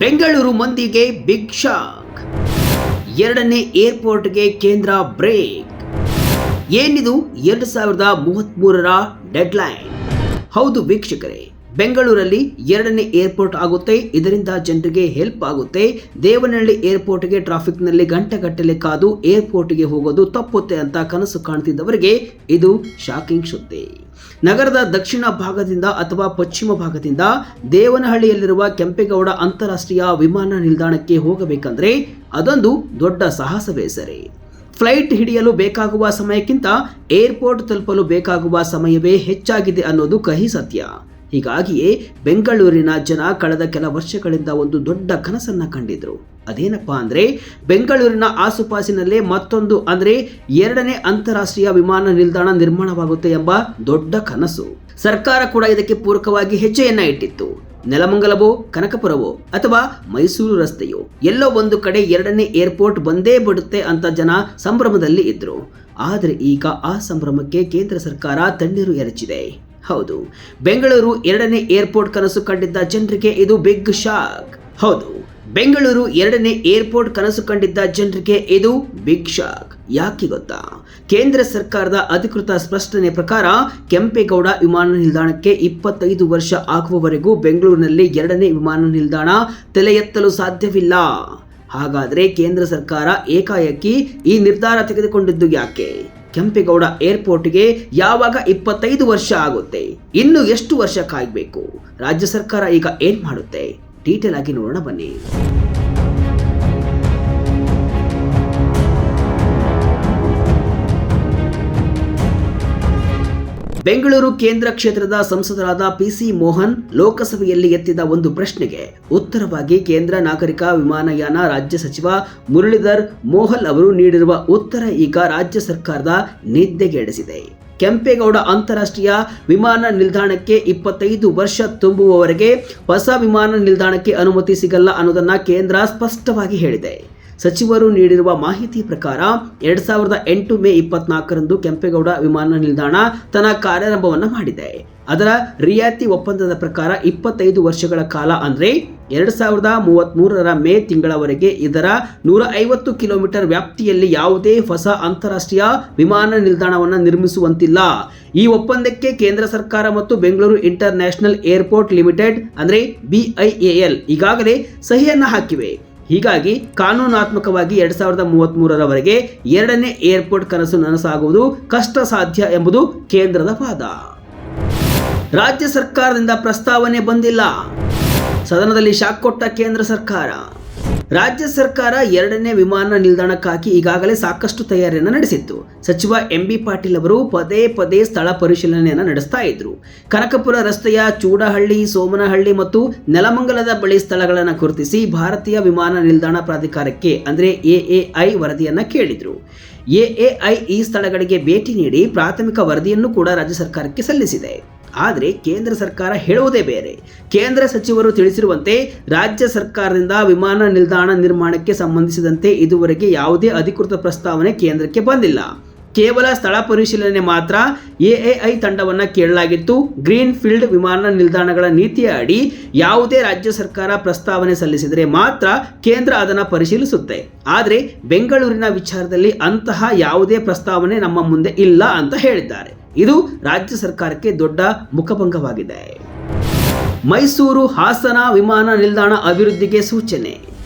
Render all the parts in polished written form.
ಬೆಂಗಳೂರು ಮಂದಿಗೆ big shock. ಎರಡನೇ ಏರ್ಪೋರ್ಟ್ಗೆ ಕೇಂದ್ರ ಬ್ರೇಕ್. ಏನಿದು 2033ರ ಡೆಡ್ಲೈನ್? ಹೌದು ವೀಕ್ಷಕರೇ, ಬೆಂಗಳೂರಲ್ಲಿ ಎರಡನೇ ಏರ್ಪೋರ್ಟ್ ಆಗುತ್ತೆ. ಇದರಿಂದ ಜನರಿಗೆ ಹೆಲ್ಪ್ ಆಗುತ್ತೆ. ದೇವನಹಳ್ಳಿ ಏರ್ಪೋರ್ಟ್ಗೆ ಟ್ರಾಫಿಕ್ನಲ್ಲಿ ಗಂಟೆಗಟ್ಟಲೆ ಕಾದು ಏರ್ಪೋರ್ಟ್ಗೆ ಹೋಗೋದು ತಪ್ಪುತ್ತೆ ಅಂತ ಕನಸು ಕಾಣ್ತಿದ್ದವರಿಗೆ ಇದು ಶಾಕಿಂಗ್ ಸುದ್ದಿ. ನಗರದ ದಕ್ಷಿಣ ಭಾಗದಿಂದ ಅಥವಾ ಪಶ್ಚಿಮ ಭಾಗದಿಂದ ದೇವನಹಳ್ಳಿಯಲ್ಲಿರುವ ಕೆಂಪೇಗೌಡ ಅಂತಾರಾಷ್ಟ್ರೀಯ ವಿಮಾನ ನಿಲ್ದಾಣಕ್ಕೆ ಹೋಗಬೇಕಂದ್ರೆ ಅದೊಂದು ದೊಡ್ಡ ಸಾಹಸವೇ ಸರಿ. ಫ್ಲೈಟ್ ಹಿಡಿಯಲು ಬೇಕಾಗುವ ಸಮಯಕ್ಕಿಂತ ಏರ್ಪೋರ್ಟ್ ತಲುಪಲು ಬೇಕಾಗುವ ಸಮಯವೇ ಹೆಚ್ಚಾಗಿದೆ ಅನ್ನೋದು ಕಹಿ ಸತ್ಯ. ಹೀಗಾಗಿಯೇ ಬೆಂಗಳೂರಿನ ಜನ ಕಳೆದ ಕೆಲ ವರ್ಷಗಳಿಂದ ಒಂದು ದೊಡ್ಡ ಕನಸನ್ನ ಕಂಡಿದ್ರು. ಅದೇನಪ್ಪಾ ಅಂದ್ರೆ ಬೆಂಗಳೂರಿನ ಆಸುಪಾಸಿನಲ್ಲೇ ಮತ್ತೊಂದು ಅಂದ್ರೆ ಎರಡನೇ ಅಂತಾರಾಷ್ಟ್ರೀಯ ವಿಮಾನ ನಿಲ್ದಾಣ ನಿರ್ಮಾಣವಾಗುತ್ತೆ ಎಂಬ ದೊಡ್ಡ ಕನಸು. ಸರ್ಕಾರ ಕೂಡ ಇದಕ್ಕೆ ಪೂರಕವಾಗಿ ಹೆಜ್ಜೆಯನ್ನ ಇಟ್ಟಿತ್ತು. ನೆಲಮಂಗಲವೋ, ಕನಕಪುರವೋ ಅಥವಾ ಮೈಸೂರು ರಸ್ತೆಯೋ ಎಲ್ಲೋ ಒಂದು ಕಡೆ ಎರಡನೇ ಏರ್ಪೋರ್ಟ್ ಬಂದೇ ಬಿಡುತ್ತೆ ಅಂತ ಜನ ಸಂಭ್ರಮದಲ್ಲಿ ಇದ್ರು. ಆದರೆ ಈಗ ಆ ಸಂಭ್ರಮಕ್ಕೆ ಕೇಂದ್ರ ಸರ್ಕಾರ ತಣ್ಣೀರು ಎರಚಿದೆ. ಹೌದು, ಬೆಂಗಳೂರು ಎರಡನೇ ಏರ್ಪೋರ್ಟ್ ಕನಸು ಕಂಡಿದ್ದ ಜನರಿಗೆ ಇದು ಬಿಗ್ ಶಾಕ್. ಹೌದು, ಬೆಂಗಳೂರು ಎರಡನೇ ಏರ್ಪೋರ್ಟ್ ಕನಸು ಕಂಡಿದ್ದ ಜನರಿಗೆ ಇದು ಬಿಗ್ ಶಾಕ್. ಯಾಕೆ ಗೊತ್ತಾ? ಕೇಂದ್ರ ಸರ್ಕಾರದ ಅಧಿಕೃತ ಸ್ಪಷ್ಟನೆ ಪ್ರಕಾರ ಕೆಂಪೇಗೌಡ ವಿಮಾನ ನಿಲ್ದಾಣಕ್ಕೆ 25 ವರ್ಷ ಆಗುವವರೆಗೂ ಬೆಂಗಳೂರಿನಲ್ಲಿ ಎರಡನೇ ವಿಮಾನ ನಿಲ್ದಾಣ ತಲೆ ಎತ್ತಲು ಸಾಧ್ಯವಿಲ್ಲ. ಹಾಗಾದ್ರೆ ಕೇಂದ್ರ ಸರ್ಕಾರ ಏಕಾಏಕಿ ಈ ನಿರ್ಧಾರ ತೆಗೆದುಕೊಂಡಿದ್ದು ಯಾಕೆ? ಕೆಂಪೇಗೌಡ ಏರ್ಪೋರ್ಟ್ಗೆ ಯಾವಾಗ 25 ವರ್ಷ ಆಗುತ್ತೆ? ಇನ್ನು ಎಷ್ಟು ವರ್ಷ ಕಾಯಬೇಕು? ರಾಜ್ಯ ಸರ್ಕಾರ ಈಗ ಏನ್ ಮಾಡುತ್ತೆ? ಡೀಟೇಲ್ ಆಗಿ ನೋಡೋಣ ಬನ್ನಿ. ಬೆಂಗಳೂರು ಕೇಂದ್ರ ಕ್ಷೇತ್ರದ ಸಂಸದರಾದ PC ಮೋಹನ್ ಲೋಕಸಭೆಯಲ್ಲಿ ಎತ್ತಿದ ಒಂದು ಪ್ರಶ್ನೆಗೆ ಉತ್ತರವಾಗಿ ಕೇಂದ್ರ ನಾಗರಿಕ ವಿಮಾನಯಾನ ರಾಜ್ಯ ಸಚಿವ ಮುರಳೀಧರ್ ಮೋಹಲ್ ಅವರು ನೀಡಿರುವ ಉತ್ತರ ಈಗ ರಾಜ್ಯ ಸರ್ಕಾರದ ನಿದ್ದೆಗೆಡಿಸಿದೆ. ಕೆಂಪೇಗೌಡ ಅಂತಾರಾಷ್ಟ್ರೀಯ ವಿಮಾನ ನಿಲ್ದಾಣಕ್ಕೆ 25 ವರ್ಷ ತುಂಬುವವರೆಗೆ ಹೊಸ ವಿಮಾನ ನಿಲ್ದಾಣಕ್ಕೆ ಅನುಮತಿ ಸಿಗಲ್ಲ ಅನ್ನೋದನ್ನ ಕೇಂದ್ರ ಸ್ಪಷ್ಟವಾಗಿ ಹೇಳಿದೆ. ಸಚಿವರು ನೀಡಿರುವ ಮಾಹಿತಿ ಪ್ರಕಾರ 2008 ಮೇ 24ರಂದು ಕೆಂಪೇಗೌಡ ವಿಮಾನ ನಿಲ್ದಾಣ ತನ್ನ ಕಾರ್ಯಾರಂಭವನ್ನು ಮಾಡಿದೆ. ಅದರ ರಿಯಾಯಿತಿ ಒಪ್ಪಂದದ ಪ್ರಕಾರ 25 ವರ್ಷಗಳ ಕಾಲ ಅಂದ್ರೆ 2033ರ ಮೇ ತಿಂಗಳವರೆಗೆ ಇದರ 150 ಕಿಲೋಮೀಟರ್ ವ್ಯಾಪ್ತಿಯಲ್ಲಿ ಯಾವುದೇ ಹೊಸ ಅಂತಾರಾಷ್ಟ್ರೀಯ ವಿಮಾನ ನಿಲ್ದಾಣವನ್ನು ನಿರ್ಮಿಸುವಂತಿಲ್ಲ. ಈ ಒಪ್ಪಂದಕ್ಕೆ ಕೇಂದ್ರ ಸರ್ಕಾರ ಮತ್ತು Bengaluru inter national airport limited ಅಂದ್ರೆ BIAL ಈಗಾಗಲೇ ಸಹಿಯನ್ನ ಹಾಕಿವೆ. ಹೀಗಾಗಿ ಕಾನೂನಾತ್ಮಕವಾಗಿ 2033ರವರೆಗೆ ಎರಡನೇ ಏರ್ಪೋರ್ಟ್ ಕನಸು ನನಸಾಗುವುದು ಕಷ್ಟ ಸಾಧ್ಯ ಎಂಬುದು ಕೇಂದ್ರದ ವಾದ. ರಾಜ್ಯ ಸರ್ಕಾರದಿಂದ ಪ್ರಸ್ತಾವನೆ ಬಂದಿಲ್ಲ. ಸದನದಲ್ಲಿ ಶಾಕ್ ಕೊಟ್ಟ ಕೇಂದ್ರ ಸರ್ಕಾರ. ರಾಜ್ಯ ಸರ್ಕಾರ ಎರಡನೇ ವಿಮಾನ ನಿಲ್ದಾಣಕ್ಕಾಗಿ ಈಗಾಗಲೇ ಸಾಕಷ್ಟು ತಯಾರಿಯನ್ನು ನಡೆಸಿತ್ತು. ಸಚಿವ MB ಪಾಟೀಲ್ ಅವರು ಪದೇ ಪದೇ ಸ್ಥಳ ಪರಿಶೀಲನೆಯನ್ನು ನಡೆಸ್ತಾ ಇದ್ರು. ಕನಕಪುರ ರಸ್ತೆಯ ಚೂಡಹಳ್ಳಿ, ಸೋಮನಹಳ್ಳಿ ಮತ್ತು ನೆಲಮಂಗಲದ ಬಳಿ ಸ್ಥಳಗಳನ್ನು ಗುರುತಿಸಿ ಭಾರತೀಯ ವಿಮಾನ ನಿಲ್ದಾಣ ಪ್ರಾಧಿಕಾರಕ್ಕೆ ಅಂದ್ರೆ AAI ವರದಿಯನ್ನ ಕೇಳಿದ್ರು. AAI ಈ ಸ್ಥಳಗಳಿಗೆ ಭೇಟಿ ನೀಡಿ ಪ್ರಾಥಮಿಕ ವರದಿಯನ್ನು ಕೂಡ ರಾಜ್ಯ ಸರ್ಕಾರಕ್ಕೆ ಸಲ್ಲಿಸಿದೆ. ಆದರೆ ಕೇಂದ್ರ ಸರ್ಕಾರ ಹೇಳುವುದೇ ಬೇರೆ. ಕೇಂದ್ರ ಸಚಿವರು ತಿಳಿಸಿರುವಂತೆ ರಾಜ್ಯ ಸರ್ಕಾರದಿಂದ ವಿಮಾನ ನಿಲ್ದಾಣ ನಿರ್ಮಾಣಕ್ಕೆ ಸಂಬಂಧಿಸಿದಂತೆ ಇದುವರೆಗೆ ಯಾವುದೇ ಅಧಿಕೃತ ಪ್ರಸ್ತಾವನೆ ಕೇಂದ್ರಕ್ಕೆ ಬಂದಿಲ್ಲ. ಕೇವಲ ಸ್ಥಳ ಪರಿಶೀಲನೆ ಮಾತ್ರ AAI ತಂಡವನ್ನ ಕೇಳಲಾಗಿತ್ತು. ಗ್ರೀನ್ ಫೀಲ್ಡ್ ವಿಮಾನ ನಿಲ್ದಾಣಗಳ ನೀತಿಯ ಅಡಿ ಯಾವುದೇ ರಾಜ್ಯ ಸರ್ಕಾರ ಪ್ರಸ್ತಾವನೆ ಸಲ್ಲಿಸಿದರೆ ಮಾತ್ರ ಕೇಂದ್ರ ಅದನ್ನು ಪರಿಶೀಲಿಸುತ್ತೆ. ಆದರೆ ಬೆಂಗಳೂರಿನ ವಿಚಾರದಲ್ಲಿ ಅಂತಹ ಯಾವುದೇ ಪ್ರಸ್ತಾವನೆ ನಮ್ಮ ಮುಂದೆ ಇಲ್ಲ ಅಂತ ಹೇಳಿದ್ದಾರೆ. ಇದು ರಾಜ್ಯ ಸರ್ಕಾರಕ್ಕೆ ದೊಡ್ಡ ಮುಖಭಂಗವಾಗಿದೆ. ಮೈಸೂರು ಹಾಸನ ವಿಮಾನ ನಿಲ್ದಾಣ ಅಭಿವೃದ್ಧಿಗೆ ಸೂಚನೆ.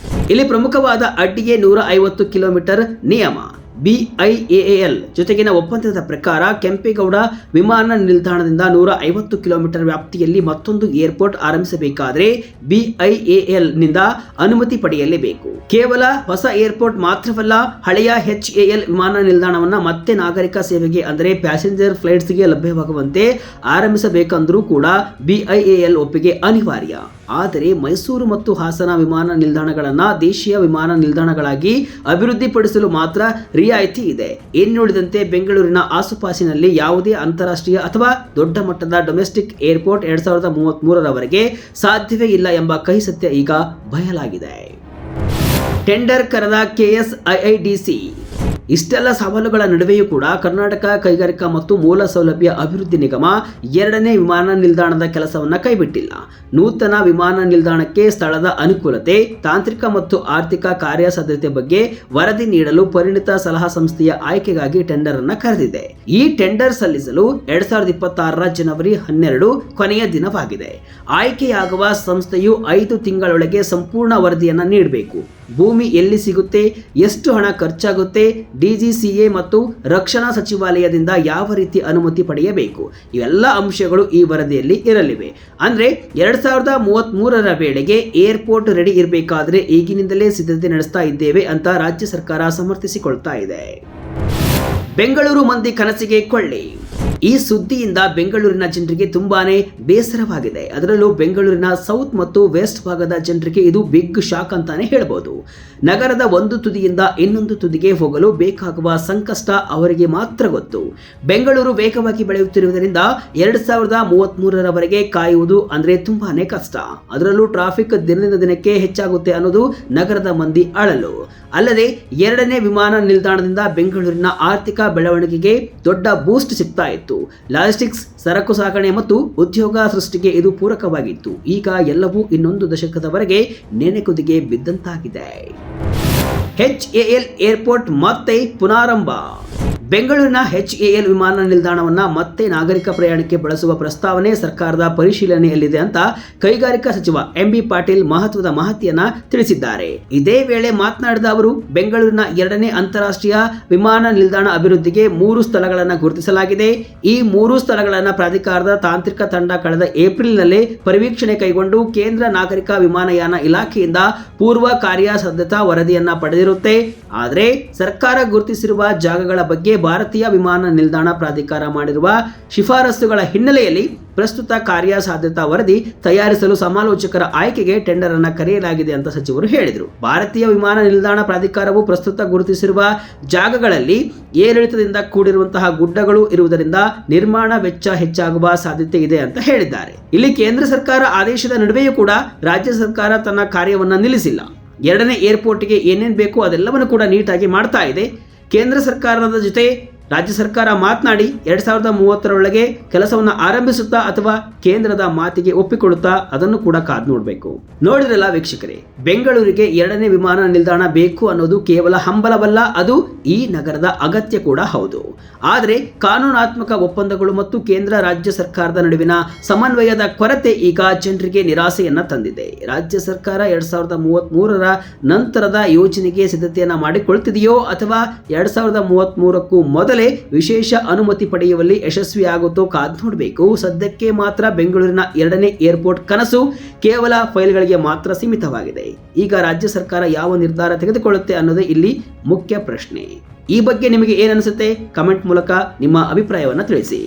ಇಲ್ಲಿ ಪ್ರಮುಖವಾದ ಅಡ್ಡಿಗೆ 150 ಕಿಲೋಮೀಟರ್ ನಿಯಮ. BIAL ಜೊತೆಗಿನ ಒಪ್ಪಂದದ ಪ್ರಕಾರ ಕೆಂಪೇಗೌಡ ವಿಮಾನ ನಿಲ್ದಾಣದಿಂದ 150 ಕಿಲೋಮೀಟರ್ ವ್ಯಾಪ್ತಿಯಲ್ಲಿ ಮತ್ತೊಂದು ಏರ್ಪೋರ್ಟ್ ಆರಂಭಿಸಬೇಕಾದರೆ BIAL ನಿಂದ ಅನುಮತಿ ಪಡೆಯಲೇಬೇಕು. ಕೇವಲ ಹೊಸ ಏರ್ಪೋರ್ಟ್ ಮಾತ್ರವಲ್ಲ, ಹಳೆಯ HAL ವಿಮಾನ ನಿಲ್ದಾಣವನ್ನು ಮತ್ತೆ ನಾಗರಿಕ ಸೇವೆಗೆ ಅಂದರೆ ಪ್ಯಾಸೆಂಜರ್ ಫ್ಲೈಟ್ಸ್ಗೆ ಲಭ್ಯವಾಗುವಂತೆ ಆರಂಭಿಸಬೇಕೆಂದರೂ ಕೂಡ BIAL ಒಪ್ಪಿಗೆ ಅನಿವಾರ್ಯ. ಆದರೆ ಮೈಸೂರು ಮತ್ತು ಹಾಸನ ವಿಮಾನ ನಿಲ್ದಾಣಗಳನ್ನು ದೇಶೀಯ ವಿಮಾನ ನಿಲ್ದಾಣಗಳಾಗಿ ಅಭಿವೃದ್ಧಿಪಡಿಸಲು ಮಾತ್ರ ರಿಯಾಯಿತಿ ಇದೆ. ಇನ್ನುಳಿದಂತೆ ಬೆಂಗಳೂರಿನ ಆಸುಪಾಸಿನಲ್ಲಿ ಯಾವುದೇ ಅಂತಾರಾಷ್ಟ್ರೀಯ ಅಥವಾ ದೊಡ್ಡ ಮಟ್ಟದ ಡೊಮೆಸ್ಟಿಕ್ ಏರ್ಪೋರ್ಟ್ 2033ರವರೆಗೆ ಸಾಧ್ಯವೇ ಇಲ್ಲ ಎಂಬ ಕಹಿ ಸತ್ಯ ಈಗ ಬಯಲಾಗಿದೆ. ಟೆಂಡರ್ ಕರೆದ KSIIDC. ಇಷ್ಟೆಲ್ಲ ಸವಾಲುಗಳ ನಡುವೆಯೂ ಕೂಡ ಕರ್ನಾಟಕ ಕೈಗಾರಿಕಾ ಮತ್ತು ಮೂಲ ಸೌಲಭ್ಯ ಅಭಿವೃದ್ಧಿ ನಿಗಮ ಎರಡನೇ ವಿಮಾನ ನಿಲ್ದಾಣದ ಕೆಲಸವನ್ನ ಕೈಬಿಟ್ಟಿಲ್ಲ. ನೂತನ ವಿಮಾನ ನಿಲ್ದಾಣಕ್ಕೆ ಸ್ಥಳದ ಅನುಕೂಲತೆ, ತಾಂತ್ರಿಕ ಮತ್ತು ಆರ್ಥಿಕ ಕಾರ್ಯಸಾಧ್ಯತೆ ಬಗ್ಗೆ ವರದಿ ನೀಡಲು ಪರಿಣಿತ ಸಲಹಾ ಸಂಸ್ಥೆಯ ಆಯ್ಕೆಗಾಗಿ ಟೆಂಡರ್ ಅನ್ನ ಕರೆದಿದೆ. ಈ ಟೆಂಡರ್ ಸಲ್ಲಿಸಲು 2026 ಜನವರಿ 12 ಕೊನೆಯ ದಿನವಾಗಿದೆ. ಆಯ್ಕೆಯಾಗುವ ಸಂಸ್ಥೆಯು 5 ತಿಂಗಳೊಳಗೆ ಸಂಪೂರ್ಣ ವರದಿಯನ್ನ ನೀಡಬೇಕು. ಭೂಮಿ ಎಲ್ಲಿ ಸಿಗುತ್ತೆ, ಎಷ್ಟು ಹಣ ಖರ್ಚಾಗುತ್ತೆ, DGCA ಮತ್ತು ರಕ್ಷಣಾ ಸಚಿವಾಲಯದಿಂದ ಯಾವ ರೀತಿ ಅನುಮತಿ ಪಡೆಯಬೇಕು, ಇವೆಲ್ಲ ಅಂಶಗಳು ಈ ವರದಿಯಲ್ಲಿ ಇರಲಿವೆ. ಅಂದ್ರೆ 2033 ವೇಳೆಗೆ ಏರ್ಪೋರ್ಟ್ ರೆಡಿ ಇರಬೇಕಾದ್ರೆ ಈಗಿನಿಂದಲೇ ಸಿದ್ಧತೆ ನಡೆಸ್ತಾ ಇದ್ದೇವೆ ಅಂತ ರಾಜ್ಯ ಸರ್ಕಾರ ಸಮರ್ಥಿಸಿಕೊಳ್ತಾ ಇದೆ. ಬೆಂಗಳೂರು ಮಂದಿ ಕನಸಿಗೆ ಕೊಳ್ಳಿ. ಈ ಸುದ್ದಿಯಿಂದ ಬೆಂಗಳೂರಿನ ಜನರಿಗೆ ತುಂಬಾನೇ ಬೇಸರವಾಗಿದೆ. ಅದರಲ್ಲೂ ಬೆಂಗಳೂರಿನ ಸೌತ್ ಮತ್ತು ವೆಸ್ಟ್ ಭಾಗದ ಜನರಿಗೆ ಇದು ಬಿಗ್ ಶಾಕ್ ಅಂತಾನೆ ಹೇಳ್ಬೋದು. ನಗರದ ಒಂದು ತುದಿಯಿಂದ ಇನ್ನೊಂದು ತುದಿಗೆ ಹೋಗಲು ಬೇಕಾಗುವ ಸಂಕಷ್ಟ ಅವರಿಗೆ ಮಾತ್ರ ಗೊತ್ತು. ಬೆಂಗಳೂರು ವೇಗವಾಗಿ ಬೆಳೆಯುತ್ತಿರುವುದರಿಂದ 2033 ಕಾಯುವುದು ಅಂದ್ರೆ ತುಂಬಾನೇ ಕಷ್ಟ. ಅದರಲ್ಲೂ ಟ್ರಾಫಿಕ್ ದಿನದಿಂದ ದಿನಕ್ಕೆ ಹೆಚ್ಚಾಗುತ್ತೆ ಅನ್ನೋದು ನಗರದ ಮಂದಿ ಅಳಲು. ಅಲ್ಲದೆ ಎರಡನೇ ವಿಮಾನ ನಿಲ್ದಾಣದಿಂದ ಬೆಂಗಳೂರಿನ ಆರ್ಥಿಕ ಬೆಳವಣಿಗೆಗೆ ದೊಡ್ಡ ಬೂಸ್ಟ್ ಸಿಗ್ತಾ ಇತ್ತು. ಲಾಜಿಸ್ಟಿಕ್ಸ್, ಸರಕು ಸಾಗಣೆ ಮತ್ತು ಉದ್ಯೋಗ ಸೃಷ್ಟಿಗೆ ಇದು ಪೂರಕವಾಗಿತ್ತು. ಈಗ ಎಲ್ಲವೂ ಇನ್ನೊಂದು ದಶಕದವರೆಗೆ ನೆನೆಗುದಿಗೆ ಬಿದ್ದಂತಾಗಿದೆ. HAL ಏರ್ಪೋರ್ಟ್ ಮತ್ತೆ ಪುನಾರಂಭ. ಬೆಂಗಳೂರಿನ HAL ವಿಮಾನ ನಿಲ್ದಾಣವನ್ನ ಮತ್ತೆ ನಾಗರಿಕ ಪ್ರಯಾಣಕ್ಕೆ ಬಳಸುವ ಪ್ರಸ್ತಾವನೆ ಸರ್ಕಾರದ ಪರಿಶೀಲನೆಯಲ್ಲಿದೆ ಅಂತ ಕೈಗಾರಿಕಾ ಸಚಿವ MB ಪಾಟೀಲ್ ಮಹತ್ವದ ಮಾಹಿತಿಯನ್ನ ತಿಳಿಸಿದ್ದಾರೆ. ಇದೇ ವೇಳೆ ಮಾತನಾಡಿದ ಅವರು, ಬೆಂಗಳೂರಿನ ಎರಡನೇ ಅಂತಾರಾಷ್ಟ್ರೀಯ ವಿಮಾನ ನಿಲ್ದಾಣ ಅಭಿವೃದ್ಧಿಗೆ 3 ಸ್ಥಳಗಳನ್ನು ಗುರುತಿಸಲಾಗಿದೆ. ಈ 3 ಸ್ಥಳಗಳನ್ನು ಪ್ರಾಧಿಕಾರದ ತಾಂತ್ರಿಕ ತಂಡ ಕಳೆದ ಏಪ್ರಿಲ್ನಲ್ಲೇ ಪರಿವೀಕ್ಷಣೆ ಕೈಗೊಂಡು ಕೇಂದ್ರ ನಾಗರಿಕ ವಿಮಾನಯಾನ ಇಲಾಖೆಯಿಂದ ಪೂರ್ವ ಕಾರ್ಯಸಾಧ್ಯತಾ ವರದಿಯನ್ನ ಪಡೆದಿರುತ್ತೆ. ಆದರೆ ಸರ್ಕಾರ ಗುರುತಿಸಿರುವ ಜಾಗಗಳ ಬಗ್ಗೆ ಭಾರತೀಯ ವಿಮಾನ ನಿಲ್ದಾಣ ಪ್ರಾಧಿಕಾರ ಮಾಡಿರುವ ಶಿಫಾರಸುಗಳ ಹಿನ್ನೆಲೆಯಲ್ಲಿ ಪ್ರಸ್ತುತ ಕಾರ್ಯಸಾಧ್ಯತಾ ವರದಿ ತಯಾರಿಸಲು ಸಮಾಲೋಚಕರ ಆಯ್ಕೆಗೆ ಟೆಂಡರ್ ಅನ್ನು ಕರೆಯಲಾಗಿದೆ ಅಂತ ಸಚಿವರು ಹೇಳಿದರು. ಭಾರತೀಯ ವಿಮಾನ ನಿಲ್ದಾಣ ಪ್ರಾಧಿಕಾರವು ಪ್ರಸ್ತುತ ಗುರುತಿಸಿರುವ ಜಾಗಗಳಲ್ಲಿ ಏರಿಳಿತದಿಂದ ಕೂಡಿರುವಂತಹ ಗುಡ್ಡಗಳು ಇರುವುದರಿಂದ ನಿರ್ಮಾಣ ವೆಚ್ಚ ಹೆಚ್ಚಾಗುವ ಸಾಧ್ಯತೆ ಇದೆ ಅಂತ ಹೇಳಿದ್ದಾರೆ. ಇಲ್ಲಿ ಕೇಂದ್ರ ಸರ್ಕಾರ ಆದೇಶದ ನಡುವೆಯೂ ಕೂಡ ರಾಜ್ಯ ಸರ್ಕಾರ ತನ್ನ ಕಾರ್ಯವನ್ನು ನಿಲ್ಲಿಸಿಲ್ಲ. ಎರಡನೇ ಏರ್ಪೋರ್ಟ್ಗೆ ಏನೇನು ಬೇಕೋ ಅದೆಲ್ಲವನ್ನು ಕೂಡ ನೀಟಾಗಿ ಮಾಡ್ತಾ ಇದೆ. ಕೇಂದ್ರ ಸರ್ಕಾರದ ಜೊತೆ ರಾಜ್ಯ ಸರ್ಕಾರ ಮಾತನಾಡಿ 2030 ಕೆಲಸವನ್ನು ಆರಂಭಿಸುತ್ತಾ ಅಥವಾ ಕೇಂದ್ರದ ಮಾತಿಗೆ ಒಪ್ಪಿಕೊಳ್ಳುತ್ತಾ ಅದನ್ನು ಕೂಡ ಕಾದು ನೋಡಬೇಕು. ನೋಡಿರಲ್ಲ ವೀಕ್ಷಕರೇ, ಬೆಂಗಳೂರಿಗೆ ಎರಡನೇ ವಿಮಾನ ನಿಲ್ದಾಣ ಬೇಕು ಅನ್ನೋದು ಕೇವಲ ಹಂಬಲವಲ್ಲ, ಅದು ಈ ನಗರದ ಅಗತ್ಯ ಕೂಡ ಹೌದು. ಆದರೆ ಕಾನೂನಾತ್ಮಕ ಒಪ್ಪಂದಗಳು ಮತ್ತು ಕೇಂದ್ರ ರಾಜ್ಯ ಸರ್ಕಾರದ ನಡುವಿನ ಸಮನ್ವಯದ ಕೊರತೆ ಈಗ ಜನರಿಗೆ ನಿರಾಸೆಯನ್ನ ತಂದಿದೆ. ರಾಜ್ಯ ಸರ್ಕಾರ 2033 ನಂತರದ ಯೋಜನೆಗೆ ಸಿದ್ಧತೆಯನ್ನ ಮಾಡಿಕೊಳ್ತಿದೆಯೋ ಅಥವಾ 2033ಕ್ಕೂ ಮೊದಲೇ ವಿಶೇಷ ಅನುಮತಿ ಪಡೆಯುವಲ್ಲಿ ಯಶಸ್ವಿಯಾಗುತ್ತೋ ಕಾದು ನೋಡಬೇಕು. ಸದ್ಯಕ್ಕೆ ಮಾತ್ರ ಬೆಂಗಳೂರಿನ ಎರಡನೇ ಏರ್ಪೋರ್ಟ್ ಕನಸು ಕೇವಲ ಫೈಲ್ಗಳಿಗೆ ಮಾತ್ರ ಸೀಮಿತವಾಗಿದೆ. ಈಗ ರಾಜ್ಯ ಸರ್ಕಾರ ಯಾವ ನಿರ್ಧಾರ ತೆಗೆದುಕೊಳ್ಳುತ್ತೆ ಅನ್ನೋದೇ ಇಲ್ಲಿ ಮುಖ್ಯ ಪ್ರಶ್ನೆ. ಈ ಬಗ್ಗೆ ನಿಮಗೆ ಏನನ್ಸುತ್ತೆ? ಕಮೆಂಟ್ ಮೂಲಕ ನಿಮ್ಮ ಅಭಿಪ್ರಾಯವನ್ನು ತಿಳಿಸಿ.